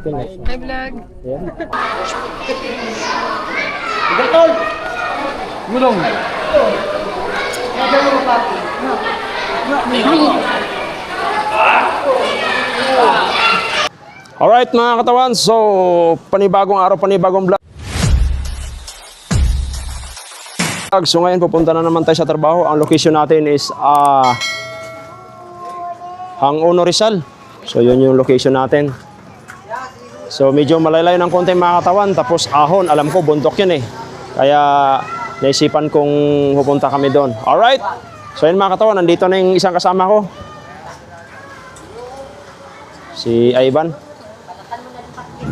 Okay, next. Hi, vlog. Ayan. Gatol! Gulong! Alright mga katawan, so panibagong araw, panibagong vlog. So ngayon pupunta na naman tayo sa trabaho. Ang location natin is Hangono, Rizal. So yun yung location natin. So medyo malaylay ng konti mga katawan. Tapos Ahon, alam ko bundok yun eh. Kaya naisipan kong pupunta kami doon. Alright. So yun mga katawan, nandito na yung isang kasama ko. Si Ivan.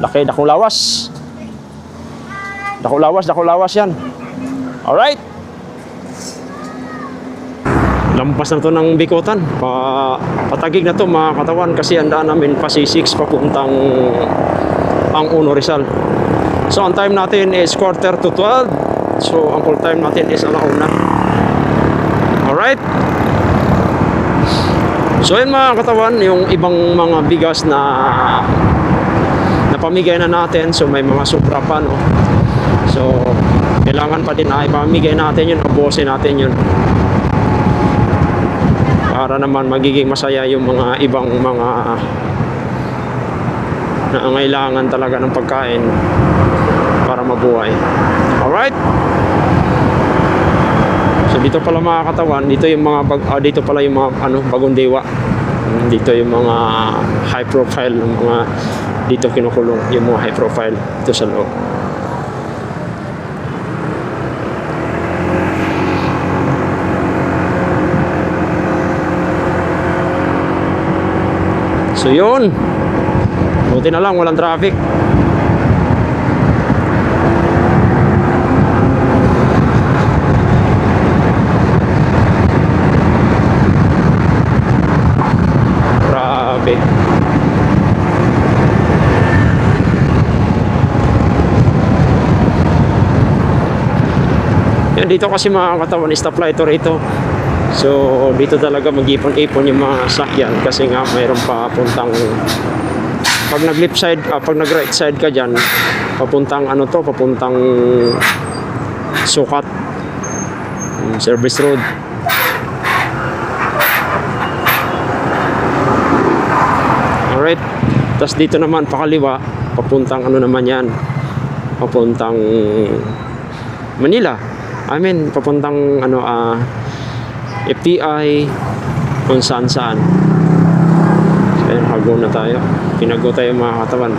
Laki, dakulawas. Dakulawas yan. Alright. Lampas na to ng Bikutan. Patagig na to mga katawan kasi andaan namin Pasisix papuntang Hangono, Rizal. So ang time natin is 11:45. So ang full time natin is 1:00. Alright. So yun mga katawan, yung ibang mga bigas na napamigay na natin. So may mga sobra pa, no. So kailangan pa din na ipamigay natin yun, abusin natin yun. Para naman magiging masaya yung mga ibang mga nangangailangan talaga ng pagkain para mabuhay. Alright? So dito pala mga katawan, dito yung mga dito pala yung mga bagong dewa. Dito yung mga high profile, mga dito kinukulong yung mga high profile dito sa loob. So yun, buti na lang walang traffic. Grabe. Yan, dito kasi mga katawan, stoplight rito. So dito talaga mag-ipon-ipon yung mga sakyan kasi nga mayroon pa puntang pag nag-left side, pag nag-right side ka dyan, papuntang papuntang Sukat, service road. Alright, tapos dito naman pakaliwa, papuntang naman yan, papuntang Manila. I mean, papuntang FTI, kung saan. So ayun, hago na tayo. Pinago tayo mga katawan.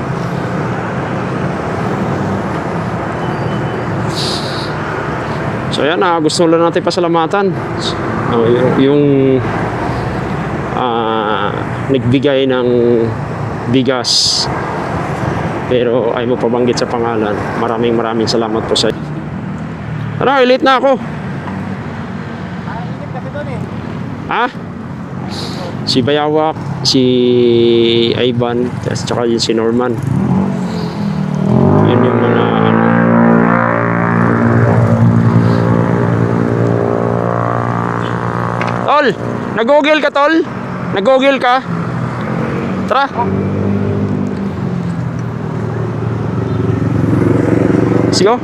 So ayan, gusto lang natin pasalamatan yung nagbigay ng bigas pero ay mo pabanggit sa pangalan. Maraming salamat po sa inyo. Tara, late na ako. Ha? Si Bayawak, si Ivan, at saka yun si Norman. Yun yung mga Tol! Nag-google ka, Tol? Nag-google ka? Tara! Sige.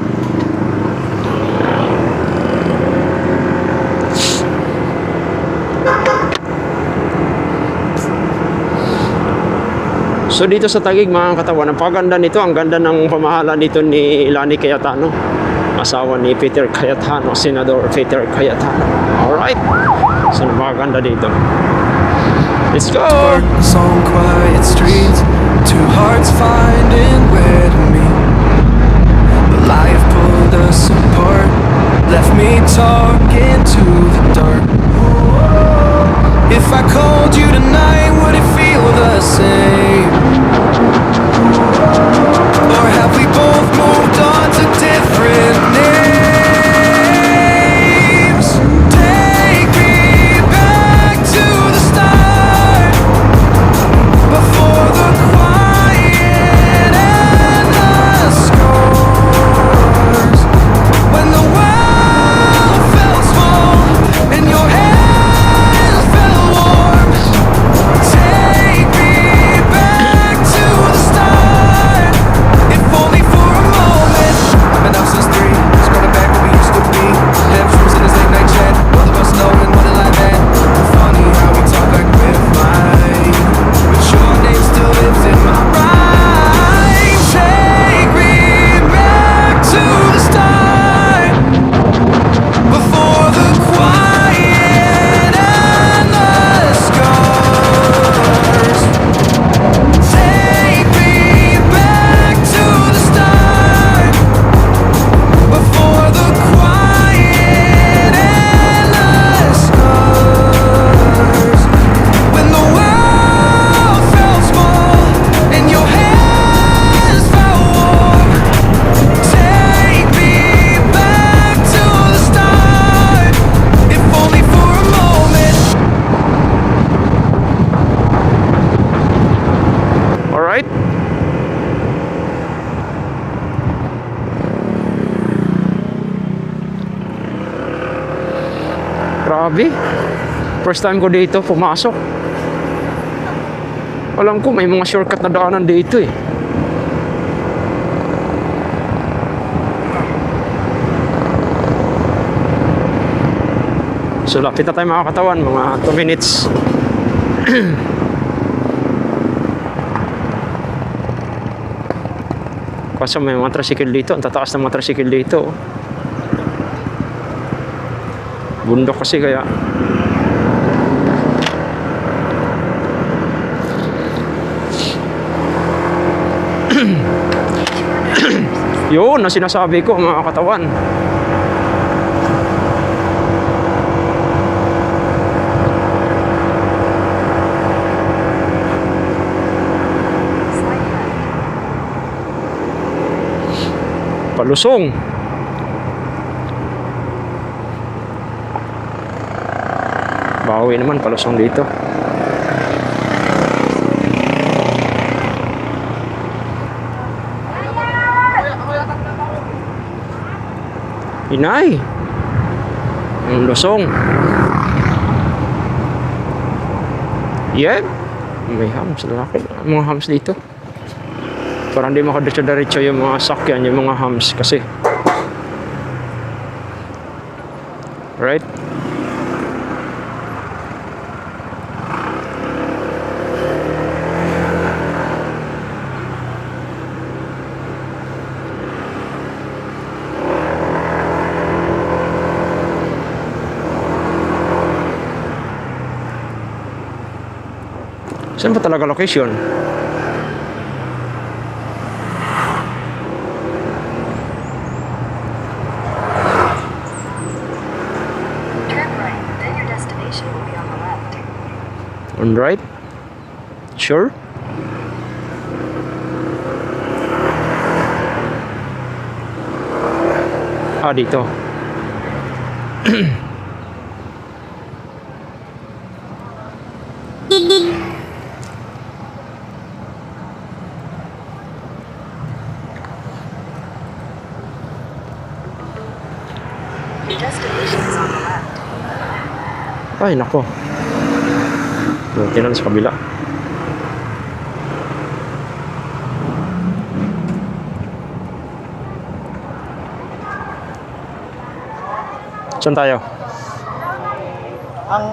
So dito sa Taguig mga katawan, ang paganda nito, ang ganda ng pamahalaan dito ni Lani Cayetano, asawa ni Peter Cayetano, Senador Peter Cayetano. Alright, so napakaganda dito. Let's go! On quiet streets, two hearts finding where to meet. But life pulled us apart, left me talking to the dark. If I called you tonight, would it feel the same? Or have we both moved on to different names? Take me back to the start, before the quiet Grabe. First time ko dito pumasok. Alam ko may mga shortcut na daanan dito eh. So lapit na tayo mga katawan, mga 2 minutes. Kaso may mga tricycle dito, ang tataas ng mga tricycle dito. Bundok kasi kaya. Yun ang sinasabi ko mga katawan. Palusong. Bawi naman palusong dito. Inay. Ang lusong. Yep. May hams. Lalaki. Mga hams dito. Parang di makadiretso-diretso yung mga sakyan, yung mga hams kasi. Right? Saan ba talaga location? Turn right, then your destination will be on the left. On right? Sure? Ah, dito. Your destination is on the left. Ay, nako. Buti na sa kabila. Saan tayo? Ang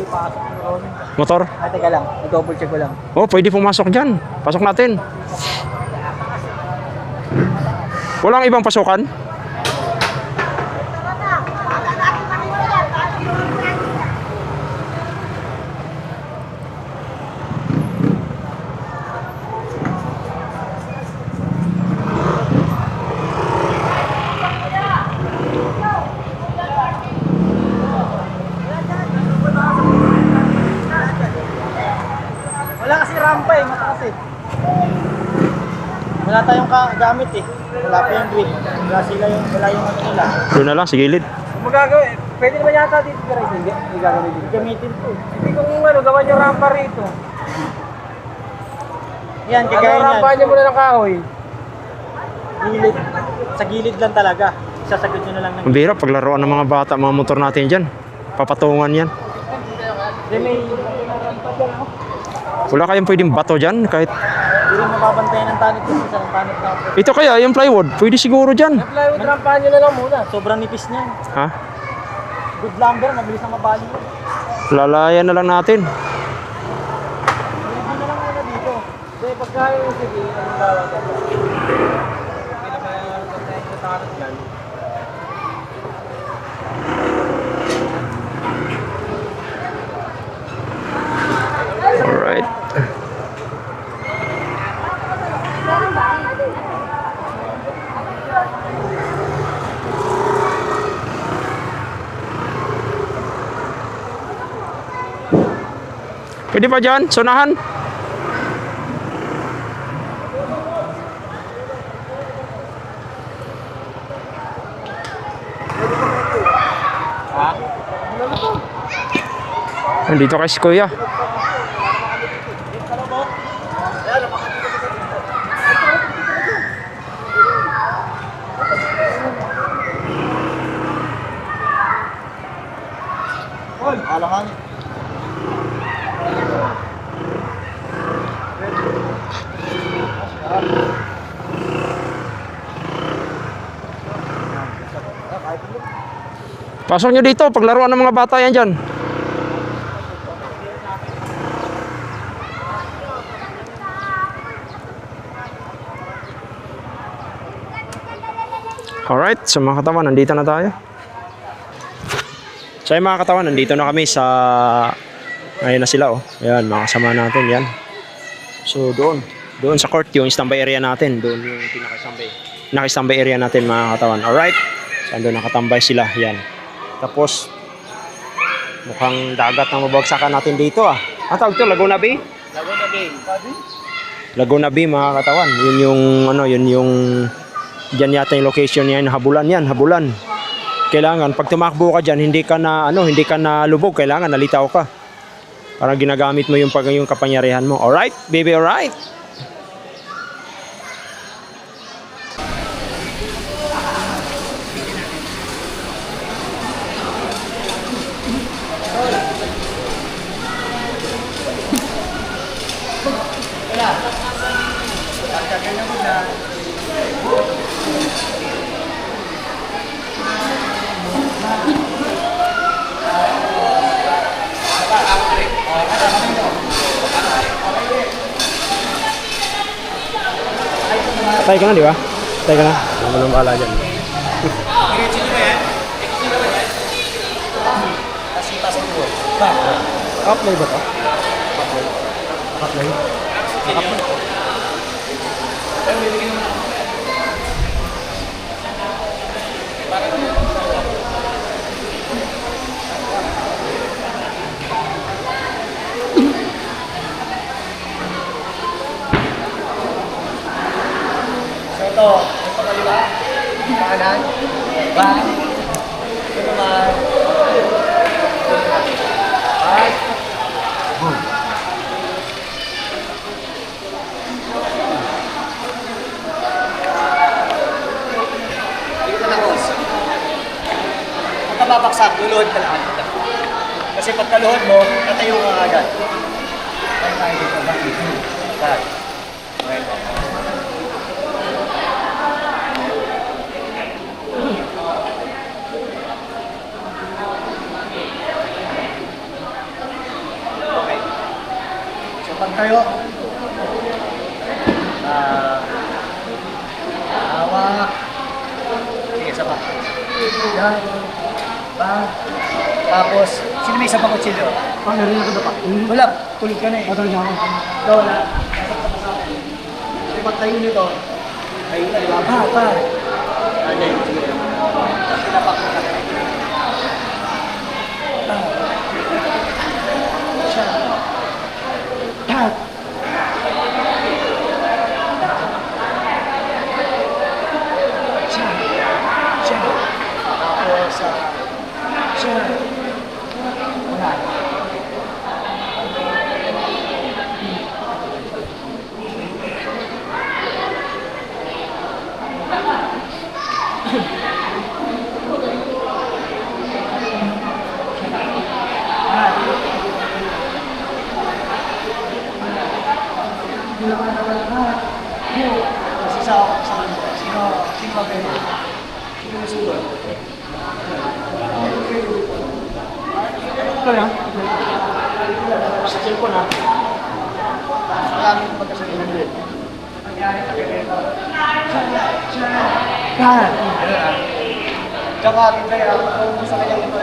ipasok ko ron. Motor? Teka lang, i-double check ko lang. Oh, pwede pumasok dyan. Pasok natin. Walang ibang pasukan? Wala kasi rampa eh, mataas eh. Wala tayong gamit eh. Wala pa yung grip. Wala yung ano nila. Doon na lang, sa gilid. Kung magagawa eh, pwede naman yata dito pero hindi gagawin dito. Gamitin to. Hindi kung gawa yung rampa rito. Yan, kagaya niyan. Rampa niya muna ng kahoy. Gilid. Sa gilid lang talaga. Sasagot nyo na lang ng Ang bihira, paglaruan ng mga bata, mga motor natin dyan. Papatungan yan. may rampa dyan, no? Wala kayong pwedeng bato dyan, kahit... Hindi rin mababantayan ng tanit kasi sa tanit na. Ito kaya, yung plywood, pwede siguro dyan. Plywood rampa nyo na lang muna. Sobrang nipis niyan. Ha? Good lumber, mabilis na mabali yun. Lalayan na lang natin. Hindi na lang muna dito. Kasi pagka yung sige, ang gawag ka. Hindi na mabantayan sa tanit yan. Alright. Pwede pa dyan? Sunahan? Nandito kay si Kuya. Pasok nyo dito, paglaruan ng mga bata yan dyan. Alright, so mga katawan, nandito na tayo. So yung mga katawan, nandito na kami sa... Ngayon na sila oh. Ayan, mga kasama natin yan. So doon sa court, yung standby area natin. Doon yung nakistambay area natin mga katawan. Alright, so doon nakatambay sila. Yan. Tapos, mukhang dagat na mabagsakan natin dito ah. Ang tawag ito, Laguna Bay? Laguna Bay. Laguna Bay mga katawan. Yun yung ano, yun yung diyan yata yung location niya, habulan yan, habulan. Kailangan pag tumakbo ka diyan, hindi ka na lubog, kailangan nalitaw ka. Para ginagamit mo yung yung kapangyarihan mo. Alright, baby, alright. Patay ka na, di ba? Patay ka na. Ano nang bahala dyan. Upload ba ito? Upload? Ito kaliwa, kanan, back, ito naman, right, boom. Dito na boss. Pagka babaksak, luluhod ka lang. Kasi pagkaluhod mo, tatayo ka agad. Right tayo dito, back dito. Back. Right. Pag tayo, hawak, sige, isa pa. Yan, pa. Tapos, sino may isa pa kutsilyo? Narinig ako dapat. Wala, tulog ka na eh. Patay niya ako. Ito, wala. Kasi pag tayo nito, tayo na, diba? Pa. Ano yun, sige. Pinapak mo ka na. Siya. Tat. Sino ba kayo? Sino yung sulat? Ito yan. Sa cellphone ha. Maraming pagkasabihan din. Yan. Tsaka atin kaya kung sa kanyang iba.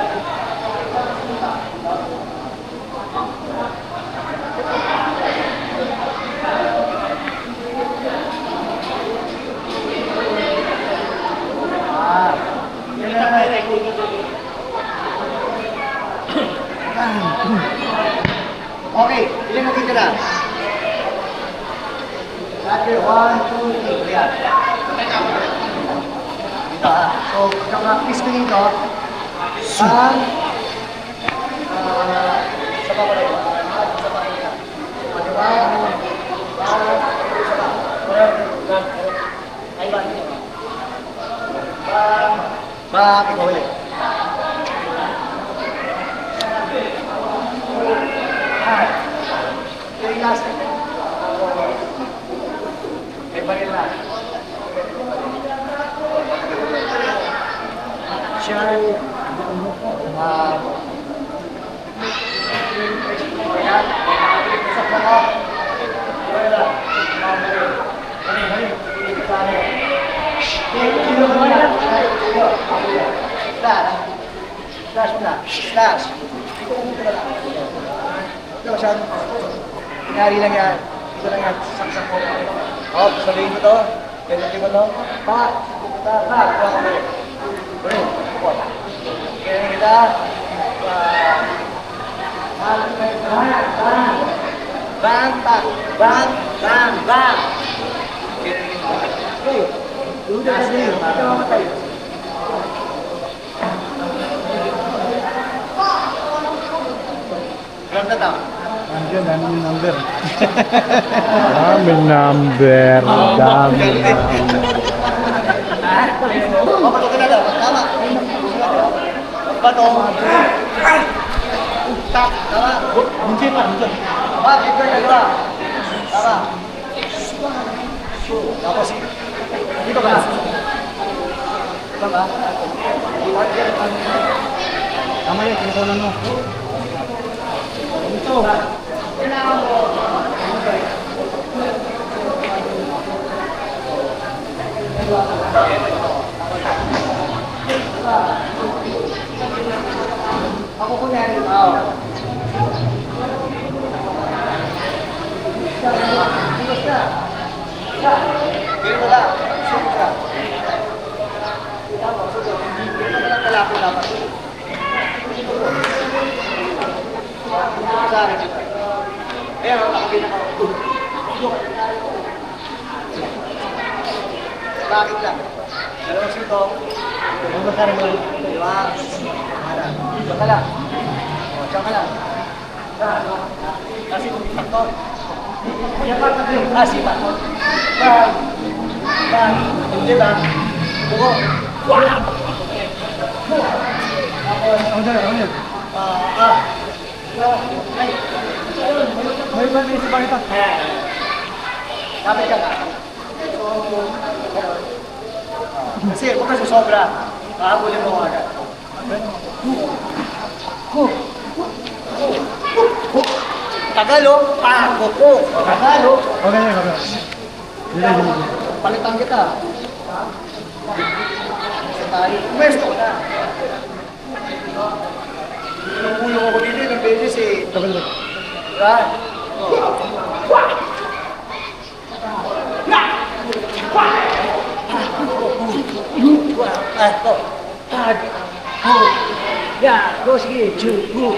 Okay, ilan natin ka na? Sabi, 1, 2, 3, yan. Dito ha. So, kaka-kiss ko dito. Sa pa pala yun. Sa pa kayo. Diba? Ay ba? Bakit mo ulit? Yung last. Balik na. Siya, ayan, usap na ka. Wala. Slash mo na. Slash. Ito masyado. Nangyari lang yan. Ito lang yan. Saksak mo. Oh, sabihin mo to. Pwede mo to. Pa. Pa. Kuha ka mo. Bro. Kaya kita. Bang. Bang. Bang. Bang. Bang. Okay. Udah kasi. Ito mamatay. Alam na tao. Nandiyan, daming number. Daming number. Daming number. Ha? O, bato ka na daw. Tama. Bato. Tak. Tama. Hindi pa. Tama. Bigger na diba? Tama. Tapos, dito ka na. Diba ba? Tama yun, kinukunan mo. Ito. Ako ko na rin. Ganun na lang. Sulit ka. Ito na lang kalako dapat. Sa akin ito. Ayan, ako pinaka. Bakit lang? Dalawang sito. Ano ba ka naman? Diba? Diyan ka lang. O, diyan ka lang. Kasi kung ito. Yan pa ito. Kasi pa. Bang. Bang. Hindi ba? Buko. Ano dyan, ano yan? Ay. May ba may isa ito? Kapit ka na. Kasi kung kasi sobra, makabulin mo agad. Tagalo, pakuko. Tagalo. Okay, okay. Dito. Palitan kita. Sa tayo, pwesto ko na. Pinupulong ako dito, ng beses eh. Tagal. Diba? Ito. Tag. Ho. Ya. Go, sige. Chu. Go.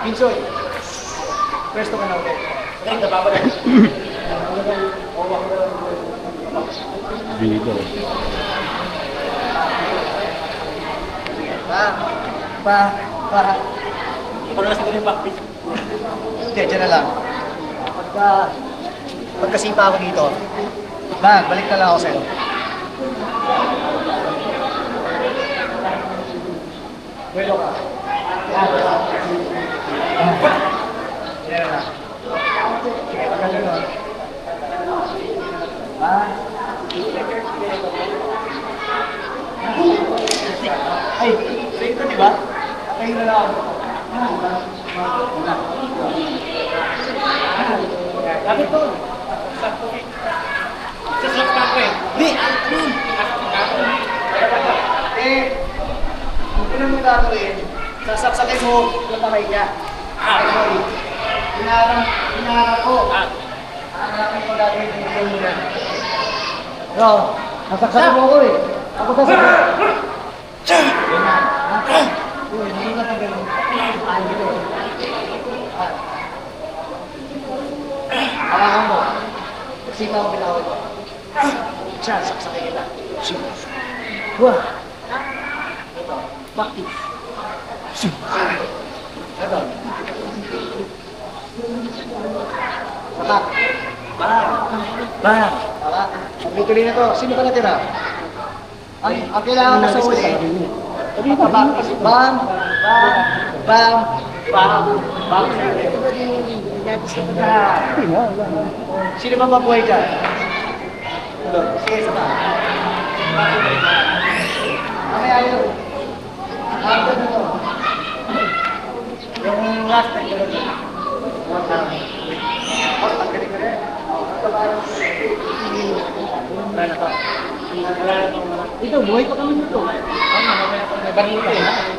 Pinsoy. Pwesto ka na ulit. Ay, nababalik. Dito. Pa. Para na sa ganun pa. Hindi, dyan na lang. Pagkasipa ako dito, balik na lang ako sa'yo. Buelo ka. Yan na lang. Sige, pagkagaling nun. Ay, sa ito, di ba? Atayin na lang ako. Lapit to. Sa soft pack eh. Di, alpun. Ano mo gagawin? Sasaksakin mo yung kamay niya. Sorry. Hinarang ko. Hanapin ko gagawin yung video mo na. Bro, nasaksakin mo ako eh. Ako sasaksakin. Ganyan. Uy, hindi ka sa ganun. Ayaw dito. Hawakan mo. Sima mo pinawal ko. Siya, saksakin kita. Wah. Ito. Bakti. Ito. Satak. Bang. Tama. Pagpituloy na to. Sino ka natira? Ang kailangan mo sa uli. Bang. Bang. Bang. Sino ba mabuhay dyan? Sige, sama. Mamaya yun. After na to. Yung last time ko rin. Pagkaling ko rin. Wala na to. Ito, buhay pa kami dito. Mamaya pa may baril eh.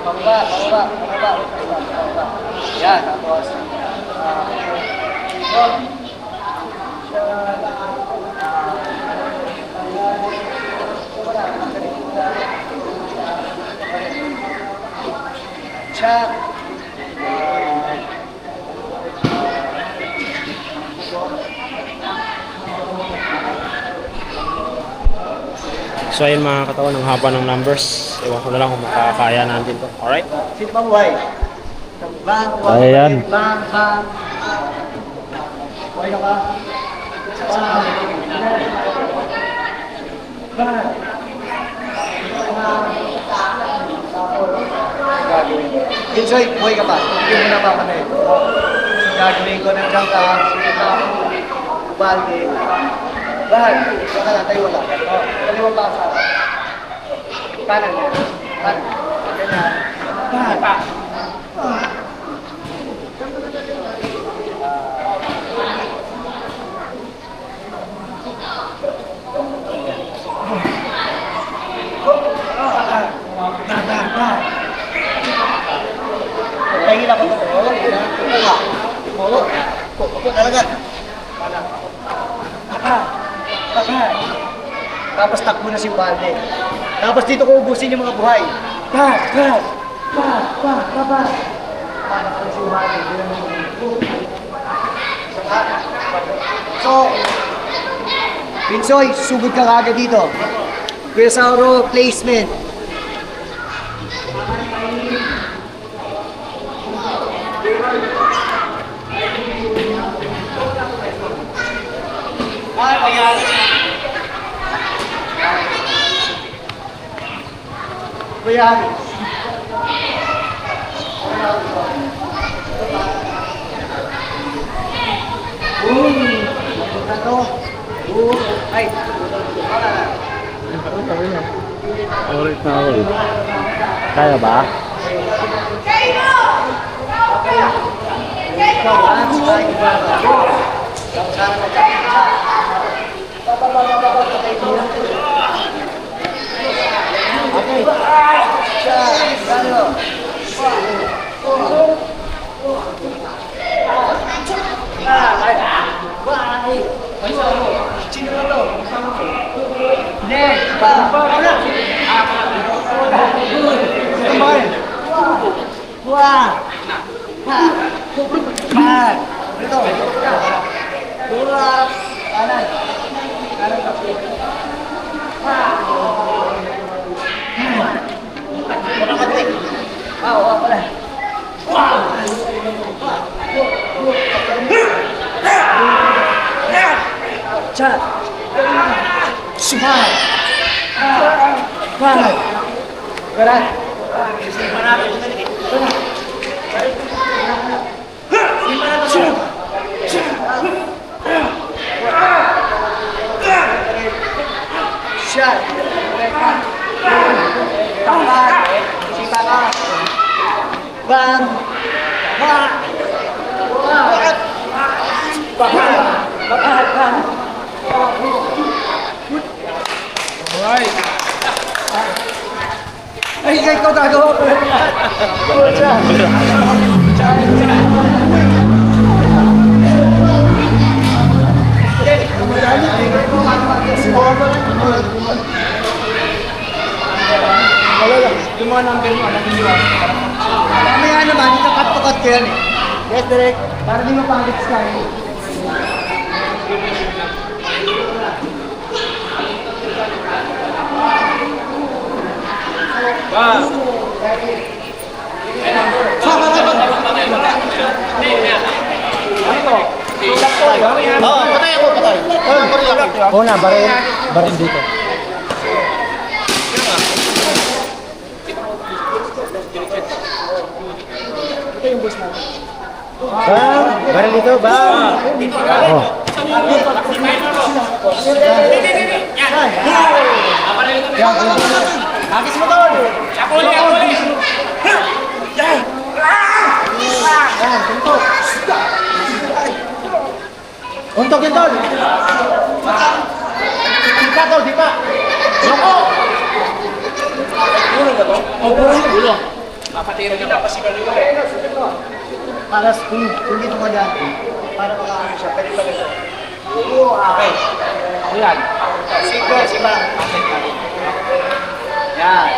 Pababa. Yan, tapos. Check. So ayun mga katawan, ang haba ng numbers. Ewan ko na lang kung makakaya natin to. Alright? Sino ba buhay? Bang, Kaya yan. Bang. Buhay ka ba? Kinsoy, buhay ka ba? Hindi mo napapatay. Gagawin ko ng junk balde. Lahat. Baka natay wala. Kaliwa pa sa kanan. Kanan. Ganyan. Lahat. Tingin ako dito. Molo. Opo talaga. Tapos takbo na si Balde. Tapos dito ko ubusin yung mga buhay. Pa. Si Balde. So, Pinsoy, sugod ka kagad dito. Kuya Sauro, placement. Kuya Haris. Ay. Alright na ako. Kaya ba? Chat. Smile. Smile. Berat. Shot. Tapat. Sipakan. Bang. Bang. Bang. Alright. Ay, ikaw gagawa ko. Yung mga number mo, alam mo. Mamaya naman, ikakat-tukat ko yan eh. Yes, direct. Para di mapangit sa kayo. Oo na, baril dito. Ito yung boss natin. Baril dito, Oh. Agis mo tol! Untok yun tol! Di pa tol, di pa! Loko! Gulo ba to? Oo, gulo. Papatira kita pa si Kalula. Para kung dito ka dyan, para makaano siya, pwede pa ito. Okay. Ayan. Sipa. Yan.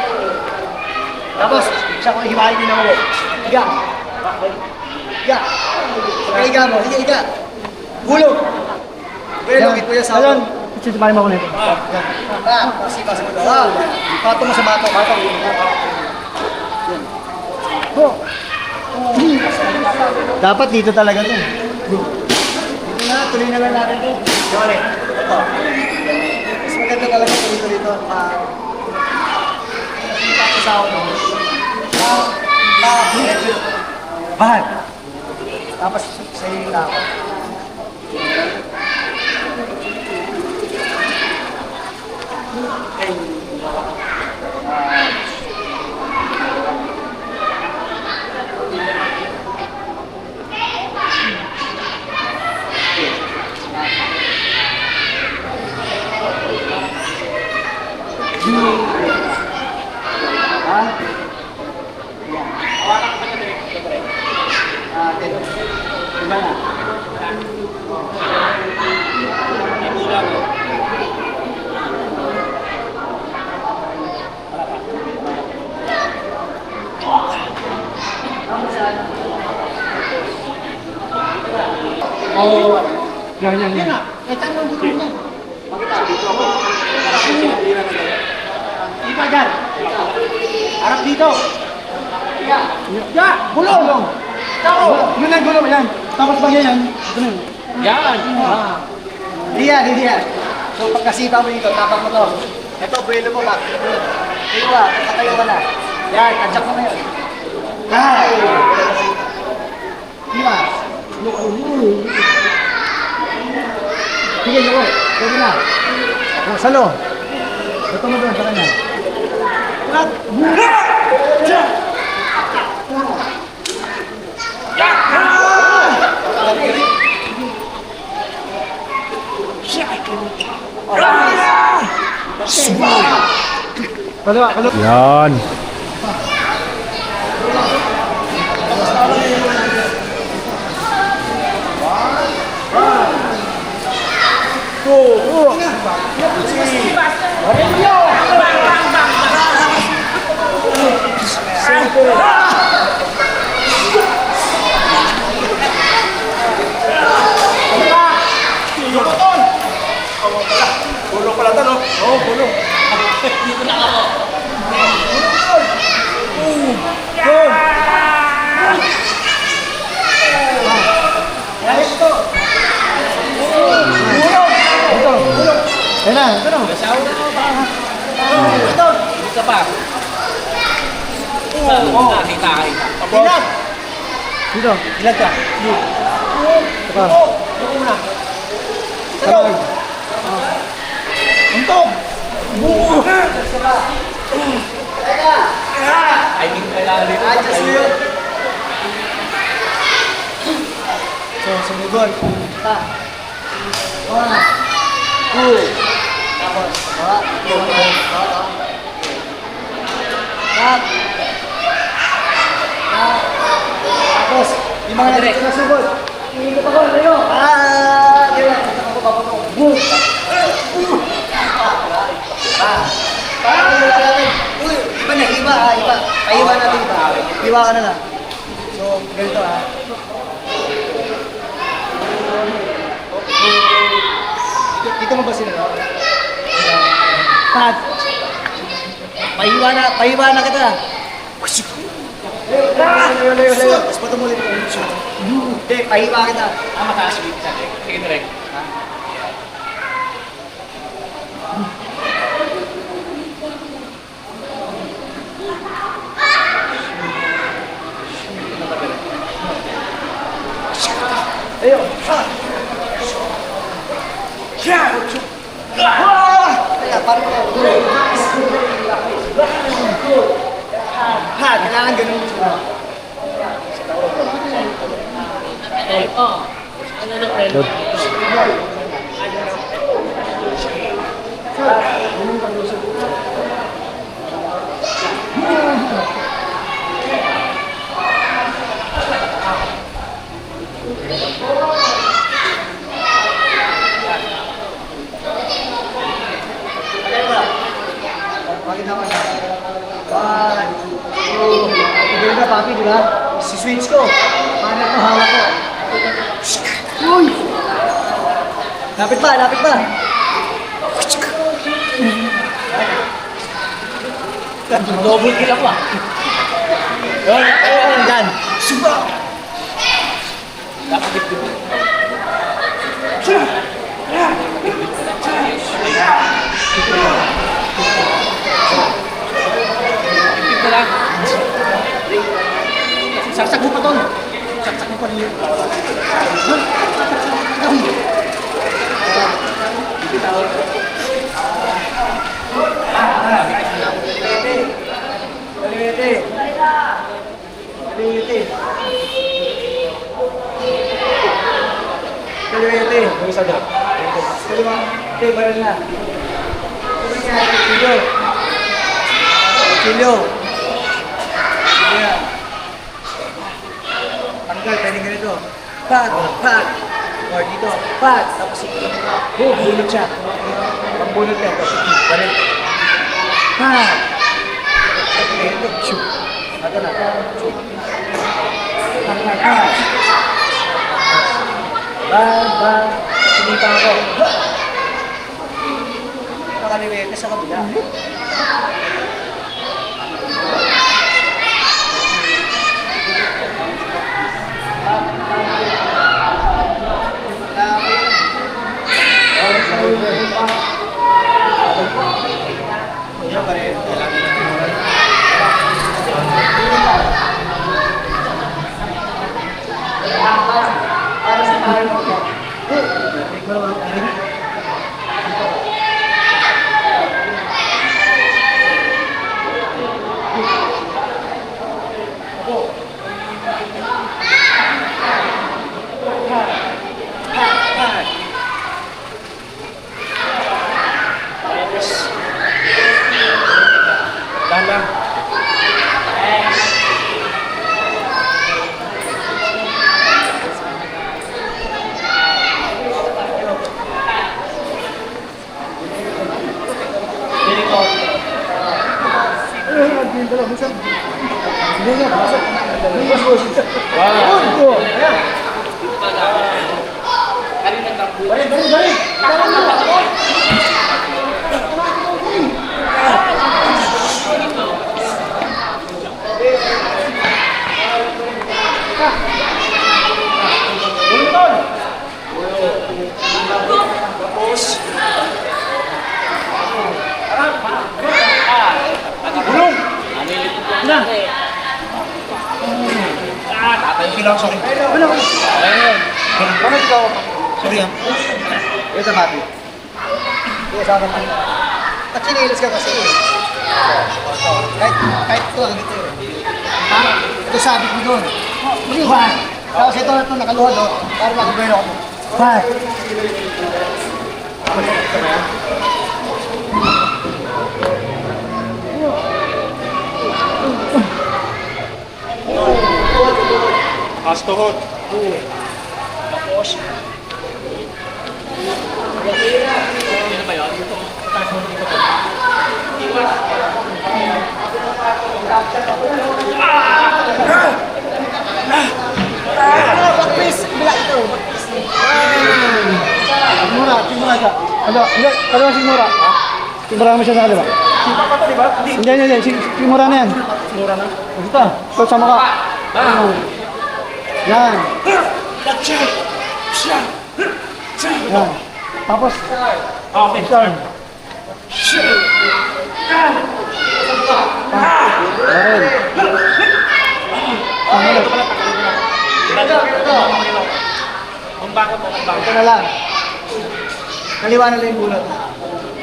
Tapos, siya kung himahin din ako. Higa. Higa mo. Higa. Gulog. Pero lukit mo yan sa ako. Sisipahin mo ako nito. Sipa sa mga. Pato mo sa bato. Dapat dito talaga ito. Dito na, tuloy na lang natin ito. Yole, ito. Mas maganda talaga ito dito. Tapos ako ito. Bahal. Tapos sa iyo na ako. Yan. Ito ang buto mo. Iba dyan. Harap dito. Ya, gulong. Tako. Yun ang gulong yan. Tapos ba yan? Yan. Diyan. So pagkasipa mo dito, tapak mo to. Ito, buwelo mo ba? Iwa, katayo ka na. Yan, tadyak mo na yun. Ay! Diba? Sige, Joko. Pwede na. O, salo. Ito mo doon sa kanya. Kalawa. Yan. Pulo pala ito, no? Oo, pulo. Dito na ako. Ayan na, ito na. Ito. Isa pa. Kita. Ilag. Dito. Ilag ka. Ito ka. Ito muna. Ito. Untok. I mean, kailangan dito. Adjust mo yun. So, sumugod. Ta. 1, 2. Tapos, bawa. Cut. Tapos, yung mga dito na sugod. Iinit ako, tayo. Diba? Ako papunong. Boom. Uy, iba na, iba. Paiba natin iba. Iba ka na lang. So, ganito Dito mo ba sila? Pat. Paiba na kita. Layo. Tapos patumulit ko. Hindi, paiba kita. Mataas dito sa akin. Sige, direct. Kailangan ganun. Bakit naman? Tigil na, papi, di ba? Si switch ko. Paano ito, hawak ko. Uy! Lapit pa, lapit pa. Double kill ako ah. Ayun, dyan. Suba! Saksak mo pa to. Saksak mo pa rin. Kaliwete. Kaliwete. Kaliwete. Yung isa dyan. Kaliwa. Okay, baral na. Chilyo. Chilyo. Chilyo. Tanggal, pwede ganito. Pat, pat. Or dito, pat. Tapos bunot siya. Pambunot niya. Balik. Pat. Ganito. Shoot. Ito na. Shoot. Tanggal, pat. Ba. Sinita ako. Nakaliwete sa kabila. Sorry ah. Ito mati. Ito sa akin. At sinilis ka kasi eh. Kahit ito lang dito eh. Ha? Ito sabi ko doon. Hindi ba? Tapos ito nakaluhod oh. Para mag-gawin ako. Ba? Astohot. Tapos. Ano ba yun? Bakpis! Bila ito! Mura, simura ka. Ano? Kaliwa simura. Simura mo siya sa kaliwa. Simura pa ito, di ba? Hindi. Simura na yan. Simura na? Ito. Ito, sama ka. Yan. Yan. Tapos. Okay. Start. Baril. Ito na lang. Kaliwa na lang yung bulot.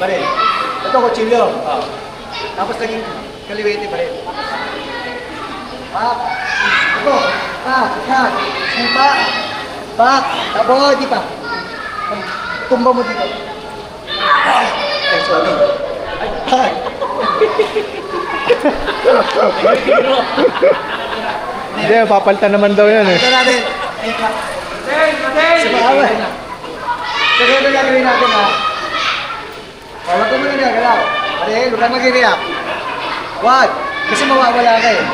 Baril. Ito, kutsilyo. Tapos naging kaliwete pa rin. Pak. Ito. Pak. Pak. Sipa. Pak. Tabo, di pa. Tumba mo dito. Ay, sorry. Ay. Hindi, papalitan naman daw yan eh. Ito natin. Sa maawa. So, ganito gagawin natin ha. Huwag ka muna gagalaw. Pare, huwag ka mag-react. Huwag. Kasi mawawala ka eh.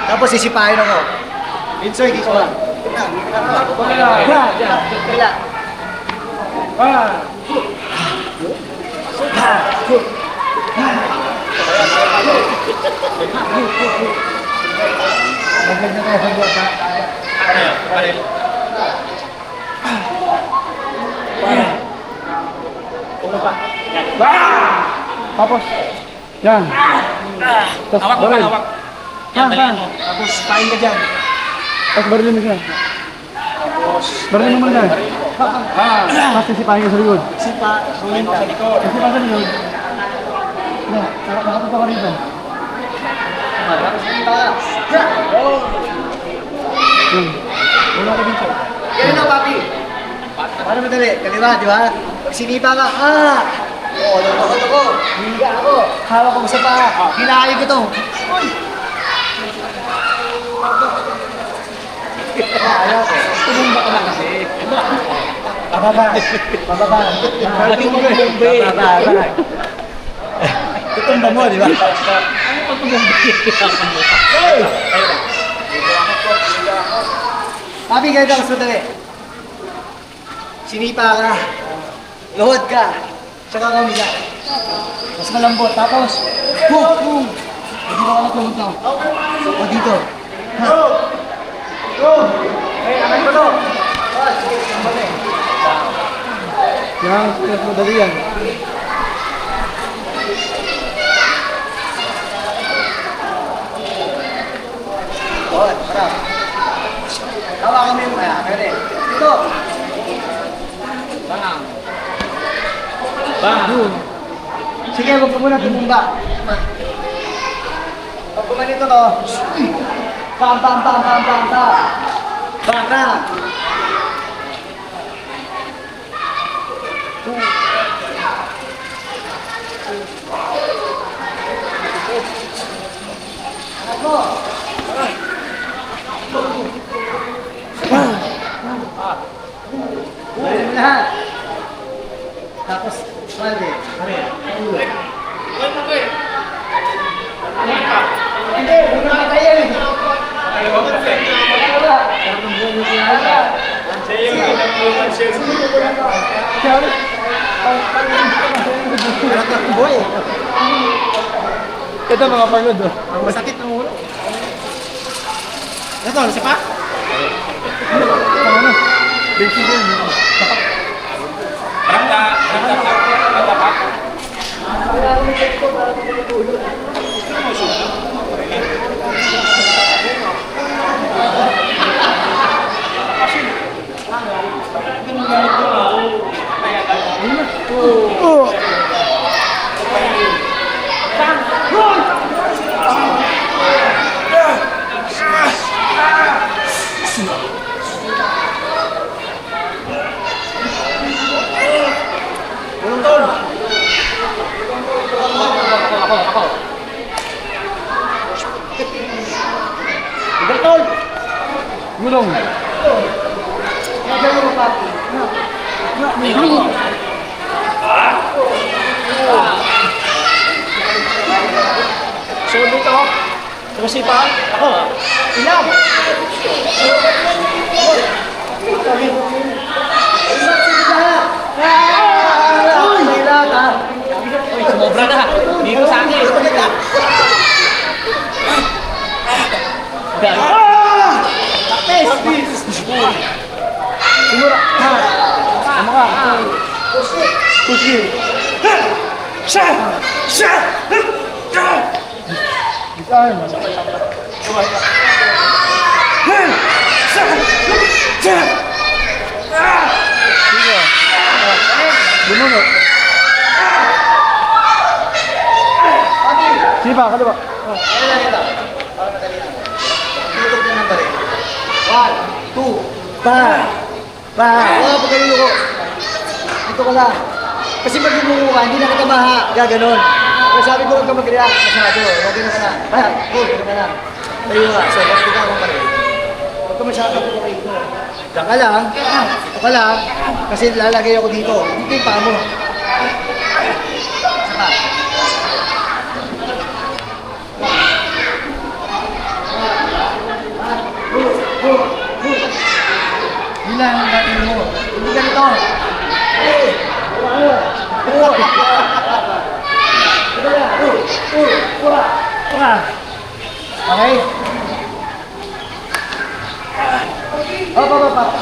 Tapos sisipahin ako. Insoy, dito lang. Kaya. Maganda tayo sa buwan ha. Tapos, yan. Tapos baril. Tapos pain ka dyan. Tapos baril mo siya. Baril mo muna. Tapos sisipahin ka sa likod. Sipa, suling ka. Sisipahin sa likod. Yan, nakapunta ka rito. Yan. Wala ka dito. Ganun na, papi. Paano madali? Kaliwa, di ba? Pag sinipa ka, Oo, lulukot ako. Higa ako. Hawak ko sa paa. Hinahay ko to. Uy! Ayaw ko. Tumumba ka lang kasi. Pababa. Pababa. Pababa. Tutumba mo, di ba? Papi, ganito ako madali. Sinipa ka. Luhod ka. Tsaka kamila. Mas malambot. Tapos, boom! Hindi mo ka nakulog na. O dito. Ha? Akan ko to. Yan, madali yan. Sarap. Tawa kami yung kaya. Pwede. Dito. Sige, huwag ka muna tumumba. Pag kumanito to, bam, bam, bam, bam, bam, bam. Bam, bam. Ako. Balik mo lahat. Tapos, malde. Hindi, huwag na tayo eh. Boy, Ito mga pagod oh. masakit ng ulo. Ito, nasa pa? Basic yan. Gulong. Kaya mo pa. So dito, sumasipahan. Ako. Ilang. Sumobra na. Dito sa akin. Siguro. Ha. Ano ka? Pushi. Bisaan. Sige. Bununod. Kaliwa, kaliwa. Ano lang ito? Para madali lang. Tutok na ng balik. 1, 2, pa! Oo, pagkalilo ko. Dito ka lang. Kasi pag lumungo ka, hindi na kita maha. Gaganon. Kaya sabi ko, huwag ka mag-react masyado. Huwag ka na. Huwag ka na. Tayo nga. So, huwag ka akong balik. Huwag ka masyado ko rito. Diyan ka lang. Dito ka lang. Kasi lalagay ako dito. Dito yung paa mo. Saka. Ilan ang gagawin mo? Hindi ganito. Okay? Up.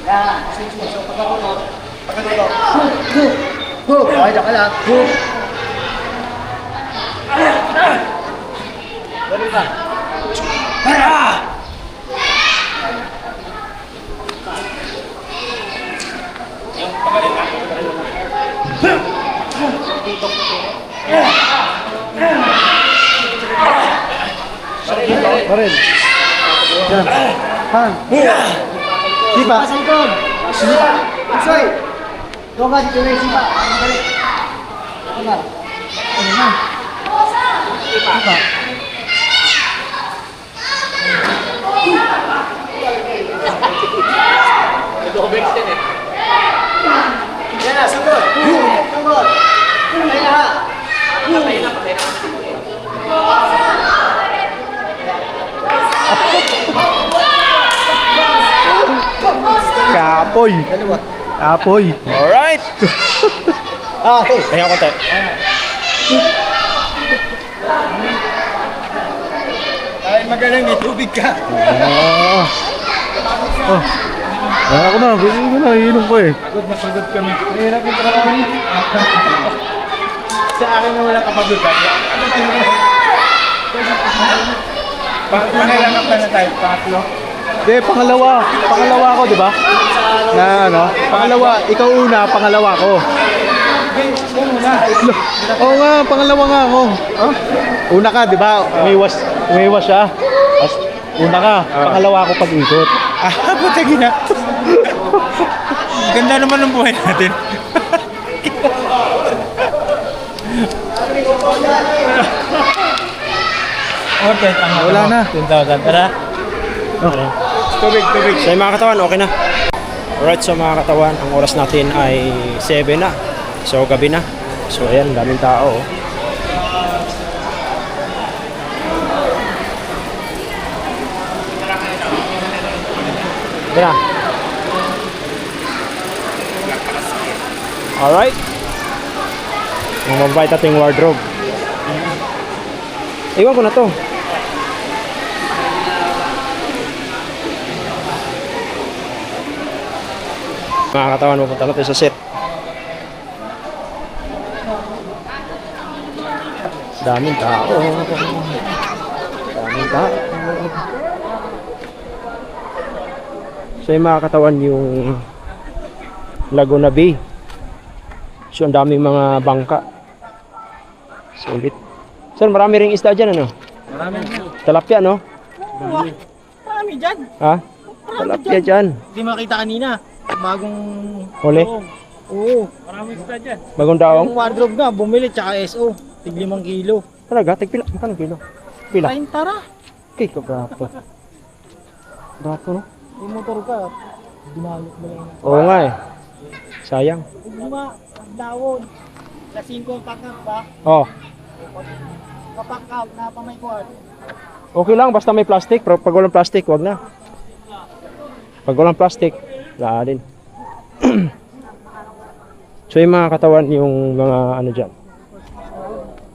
Yan. So, pagkatutok. Okay, dyan ka lang. Dali pa. Baril. Yan. Han. Sipa. Sa likod. Sipa. Soy. Doon ka dito na yung sipa. Madali. Ano na? Ano na? Sipa. Yan na, sugod. Sugod. Patay na ha. Kapoy. Dalawa. Kapoy. Alright! Okay. Kaya ko tayo. Ay, magaling. May tubig ka. Oh. Ako na, gusto ko na, iinom ko eh. Pagod kami. Mahirap yung trabaho niya. Sa akin na wala kapagutan. Pangilanap na tayo, pangatlo. Hindi, pangalawa ako, di ba? Na ano, pangalawa, ikaw una, pangalawa ko. Oo nga, pangalawa nga ako. Una ka, di ba? Umiwas siya. Tapos, una ka, pangalawa ako pag-ikot. Putagi na. Ganda naman ng buhay natin. Okay, tama. Wala na. 10,000. Tara. Tubig. So yung mga katawan, okay na. Alright, so mga katawan, ang oras natin ay 7 na. So gabi na. So ayan, daming tao. Ayan na. Alright. Mamabait ating wardrobe. Iwan ko na to. Mga katawan, pupunta natin sa set. Daming tao. Daming tao. So yung mga katawan, yung Laguna Bay. So ang daming mga bangka. Sulit. Sir, marami ring isda dyan, ano? Marami. Talapia, no? Marami dyan. Ha? Talapia dyan. Hindi makita kanina. Bagong... Huli? Oo. Marami isda dyan. Bagong daong? Yung wardrobe nga, bumili, tsaka SO. Tig 5 kilo. Talaga? Tigpila? Magkano kilo? Pila? Kain tara. Okay, kabrato. Brato, no? Yung motor ka, dinalot mo lang. Oo nga eh. Sayang. Luma, dawon. Sa 5 pack ba? Oh. Kapack out na pa may kuwan. Okay lang, basta may plastic. Pero pag walang plastic, wag na. Pag walang plastic, wala din. So yung mga katawan, yung mga ano dyan.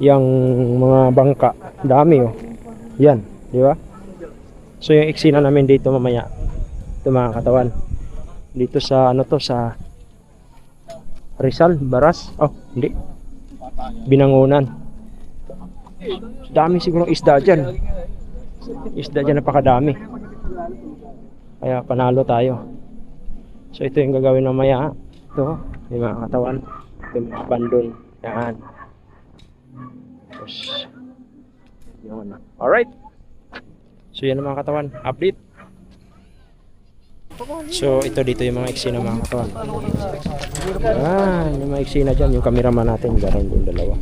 Yung mga bangka. Dami oh. Yan, di ba? So yung eksena namin dito mamaya. Ito mga katawan. Dito sa ano to, sa Rizal, Baras. Oh, hindi. Binangunan. Dami siguro isda dyan. Isda dyan, napakadami. Kaya panalo tayo. So ito yung gagawin mamaya. Ito, yung mga katawan. Ito yung mga bandon. Yan. Tapos Yun. Alright. So yan ang mga katawan. Update. So ito dito yung mga eksena mga katawan. Yung mga eksena dyan. Yung cameraman natin. Garon yung dalawa.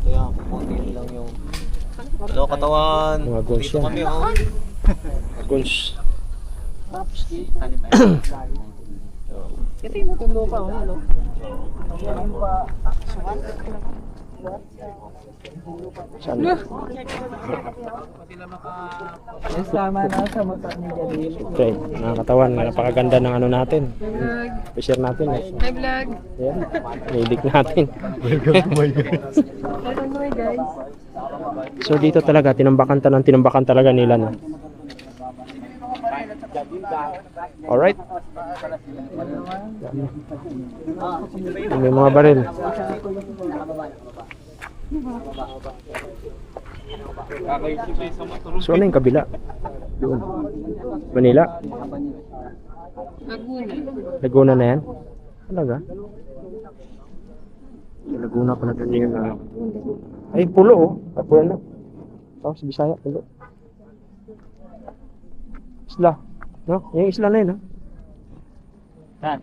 Kaya, konti lang yung... Hello, katawan. Mga goals yan. Kami, oh. Goals. Ito yung matulo pa, ano? Saan? Sama na sa mata ni Jalil. Okay, mga katawan. Napakaganda ng ano natin. I-share natin. Hi vlog! Yan. I-edit natin. Welcome my guys! So dito talaga, tinambakan talaga nila. No? Alright. May mga baril. So ano yung kabila? Doon. Manila? Laguna na yan? Talaga? Laguna pala doon yung... ay, pulo oh. Ay, pulo na. Tapos Bisaya, pulo. Isla. No? Yung isla na yun, ha? Saan?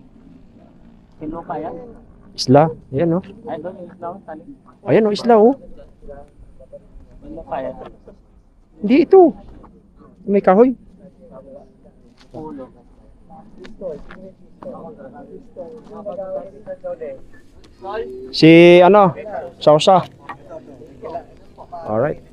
Sino kaya? Isla. Ayan, no? Ay, doon yung isla, tali. Ayan, no? Isla, oh. Sino kaya? Hindi, ito. May kahoy. Pulo. Si, ano? Sausa. Alright.